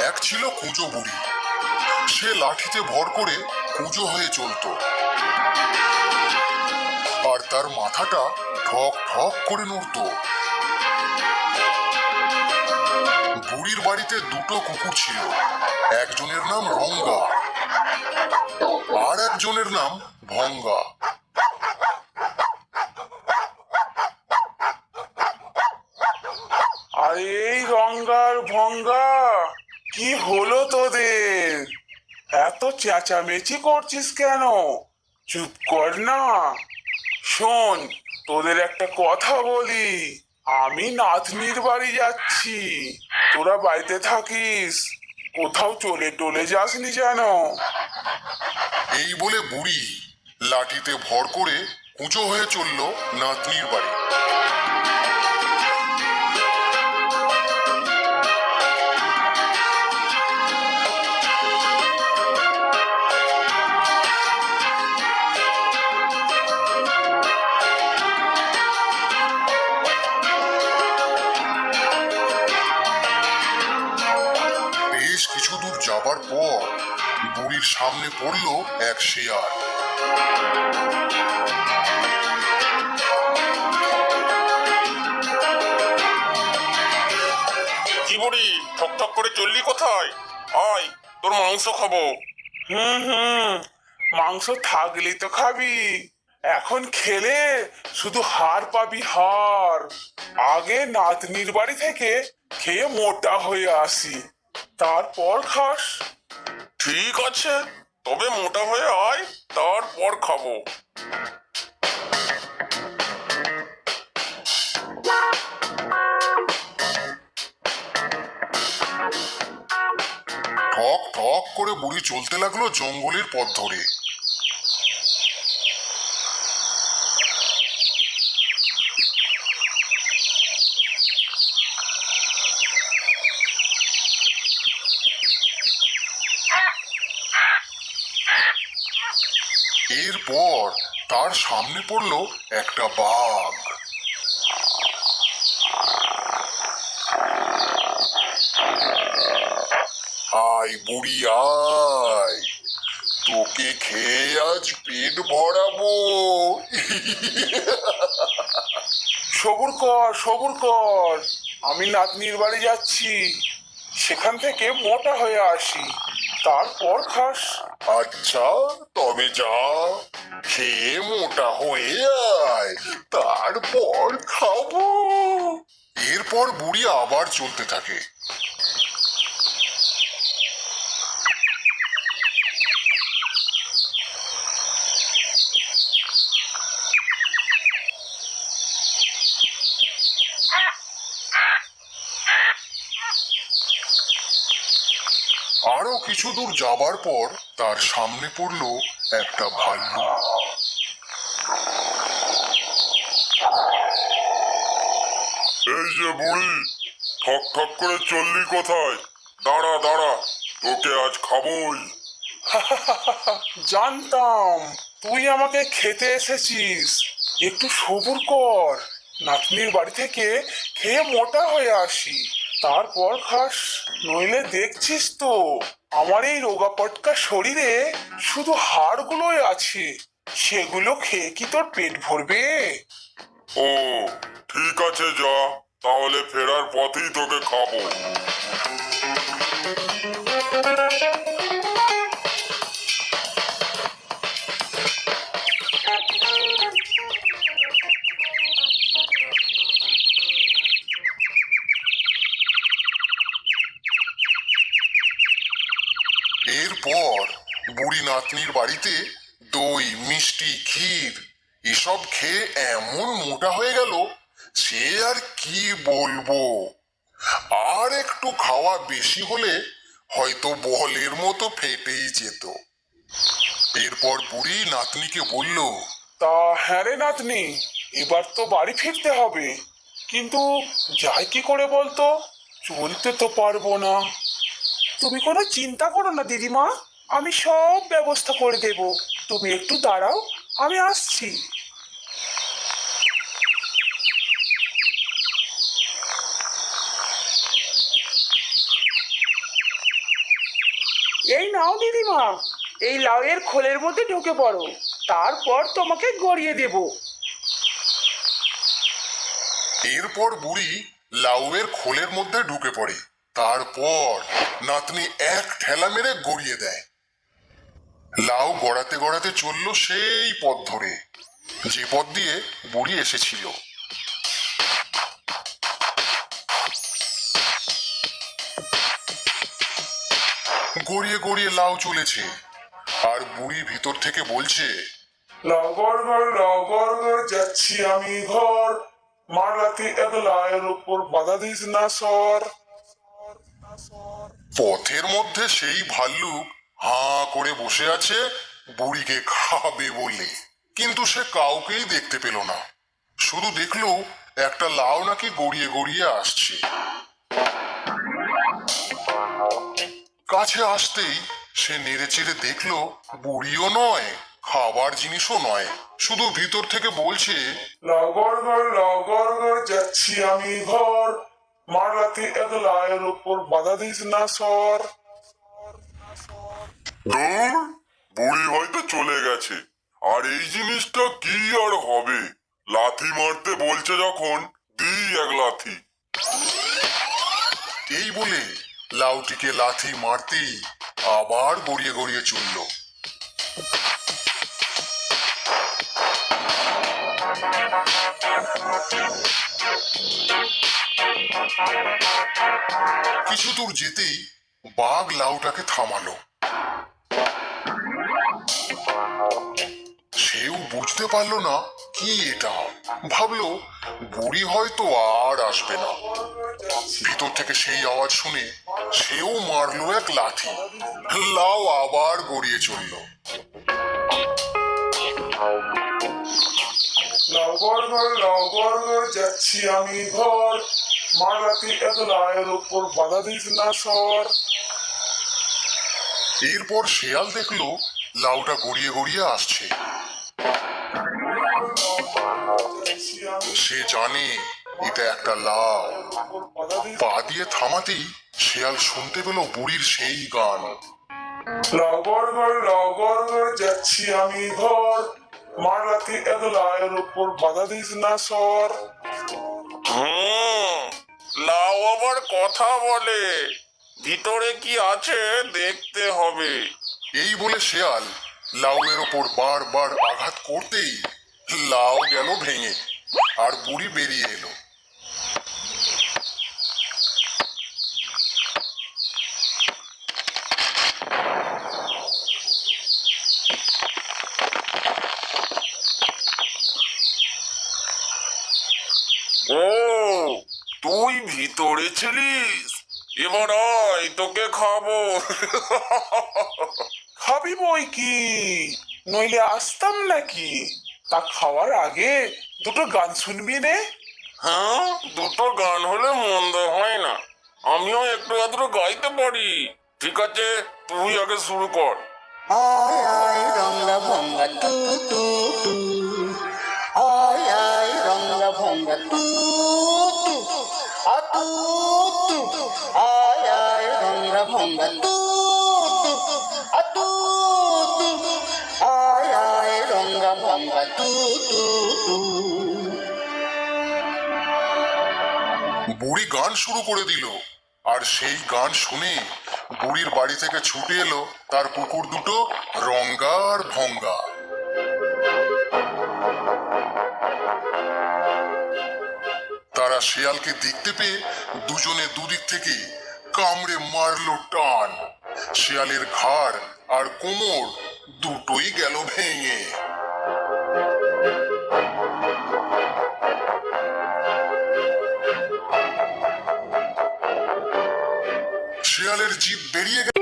এক ছিল কুঁজো বুড়ি। সে লাঠিতে ভর করে কুঁজো হয়ে চলতো, আর তার মাথাটা ঠক ঠক করে নড়তো। বুড়ির বাড়িতে দুটো কুকুর ছিল, একজনের নাম রঙ্গা আর একজনের নাম ভঙ্গা। আরে এই রঙ্গার ভঙ্গা, কি হলো তোদের? এত চেঁচামেচি করছিস কেন? চুপ কর না। শোন, তোদের একটা কথা বলি। আমি নাতনির বাড়ি যাচ্ছি, তোরা বাড়িতে থাকিস, কোথাও চলে টলে যাসনি যেন। এই বলে বুড়ি লাঠিতে ভর করে কুঁচো হয়ে চলল নাতনির বাড়ি। বেশ কিছু দূর যাবার পর বুড়ির সামনে পড়ল এক শেয়াল। কি বুড়ি, ঠক ঠক করে চললি কোথায়? আয়, তোর মাংস খাবো। হুম, মাংস থাকলেই তো খাবি। এখন খেলে শুধু হাড় পাবি, হাড়। আগে নাতনির বাড়ি থেকে খেয়ে মোটা হয়ে আসি, তারপর খাস। ঠিক আছে, তবে মোটা হয়ে আয়, তারপর খাবো। ঠক ঠক করে বুড়ি চলতে লাগলো জঙ্গলের পথ ধরে। এরপর তার সামনে পড়লো একটা বাঘ। আয় বুড়ি আয়, তোকে খেয়ে আজ পেট ভরাবো। সবুর কর, সবুর কর, আমি নাতনির বাড়ি যাচ্ছি, সেখান থেকে মোটা হয়ে আসি, তারপর খাস। আচ্ছা, তবে যা, খেয়ে মোটা হয়ে আয়, তারপর খাবো। এরপর বুড়ি আবার চলতে থাকে। আরো কিছু দূর যাবার পর তার সামনে পড়লো একটা ভাল্লুক। এই যে বুড়ি, ঠক ঠক করে চললি কোথায়? দাঁড়া দাঁড়া, তোকে আজ খাবোই। জানতাম তুই আমাকে খেতে এসেছিস, একটু সবুর কর, নাতনির বাড়ি থেকে খেয়ে মোটা হয়ে আসি, তারপর খাস। নইলে দেখছিস তো আমার এই রোগা পটকা শরীরে শুধু হাড়গুলোই আছে, সেগুলো খেয়ে কি তোর পেট ভরবে? ও, ঠিক আছে, যা, তাহলে ফেরার পথেই তোকে খাবো। এরপর বুড়ি নাতনির বাড়িতে দই, মিষ্টি, ক্ষীর এসব খেয়ে এমন মোটা হয়ে গেল, সে আর কি বলবো। আর একটু খাওয়া বেশি হলে হয়তো বলের মতো ফেটেই যেত। এরপর বুড়ি নাতনিকে বলল, তা হ্যাঁ রে নাতনি, এবার তো বাড়ি ফিরতে হবে, কিন্তু যাই কি করে বলতো? চলতে তো পারবো না। তুমি কোনো চিন্তা করো না দিদিমা, আমি সব ব্যবস্থা করে দেব, তুমি একটু দাঁড়াও, আমি আসছি। নাও দিদিমা, এই লাউয়ের খোলের মধ্যে ঢুকে পড়ো, তারপর তোমাকে গড়িয়ে দেব। এরপর বুড়ি লাউয়ের খোলের মধ্যে ঢুকে পড়ে। তারপর নাতনি এক ঠেলা মেরে গড়িয়ে দেয়। লাউ গড়াতে গড়াতে চলল সেই পথ ধরে, যে পথ দিয়ে বুড়ি এসেছিল। গড়িয়ে গড়িয়ে লাউ চলেছে, আর বুড়ি ভিতর থেকে বলছে, লগর ঘর যাচ্ছি আমি ঘর, মারাতি একলায়ের উপর বাধা দিস না সর। পথের মধ্যে সেই ভাল্লুক হাঁ করে বসে আছে বুড়িকে খাবে বলে, কিন্তু সে কাউকেই দেখতে পেল না। শুধু দেখলো একটা লাউ নাকি গড়িয়ে গড়িয়ে আসছে। কাছে আসতেই সে নেড়ে চেড়ে দেখলো বুড়িও নয়, খাবার জিনিসও নয়, শুধু ভিতর থেকে বলছে, লগর ঘর যাচ্ছি আমি ঘর, মারাতি একলায়ের উপর বাধা দিস না সর। দূর, বুড়ি হয়তো চলে গেছে, আর এই জিনিসটা কি আর হবে। লাথি মারতে বলছে যখন, দিই এক লাথি। এই বলে লাউটিকে লাথি মারতেই আবার গড়িয়ে গড়িয়ে চলল। কিছু দূর যেতেই বাঘ লাউটাকে থামালো। সেও বুঝতে পারলো না কি এটা, ভাবলো বুড়ি হয়তো আর আসবে না। ভিতর থেকে সেই আওয়াজ শুনে সেও মারলো এক লাথি। লাউ আবার গড়িয়ে চলল। লগর ঘর যাচ্ছি আমি ঘর, মারাতি একলায়ের উপর বাধা দিস না সর। এরপর শেয়াল দেখলো লাউটা গড়িয়ে গড়িয়ে আসছে। সে জানে এটা একটা লাউ। পা দিয়ে থামাতেই শেয়াল শুনতে পেল বুড়ির সেই গান। লগর ঘর যাচ্ছি আমি ঘর, মারাতি একলায়ের উপর বাধা দিস না সর। লাউ আবার কথা বলে, ভিতরে কি আছে দেখতে হবে। এই বলে শেয়াল লাউয়ের ওপর বারবার আঘাত করতেই লাউ গেল ভেঙে, আর বুড়ি বেরিয়ে এলো। ও, তুই ভিতরে ছিলিস, এবার আয় তোকে খাবো। খাবি বই কি, নইলে আসতাম নাকি? তা খাওয়ার আগে দুটো গান শুনবি নে। হ্যাঁ, দুটো গান হলে মন্দ হয় না, আমিও একটু আধটু গাইতে পারি। ঠিক আছে, তুই আগে শুরু কর। আয় আয় রঙ্গা ভঙ্গা তু তু তু, আয় আয় রঙ্গা ভঙ্গা তু তু, আ তু তু, আয় আয় রঙ্গা ভঙ্গা তু তু, আ তু তু, আয় আয় রঙ্গা ভঙ্গা তু তু তু। বুড়ি গান শুরু করে দিল, আর সেই গান শুনে বুড়ির বাড়ি থেকে ছুটে এলো তার কুকুর দুটো রঙ্গা আর ভঙ্গা। তারা শিয়ালকে দেখতে পেয়ে দুজনে দুদিক থেকে কামড়ে মারলো টান। শিয়ালের ঘাড় আর কোমর দুটোই গেল ভেঙে। শিয়ালের জিভ বেরিয়ে গেল।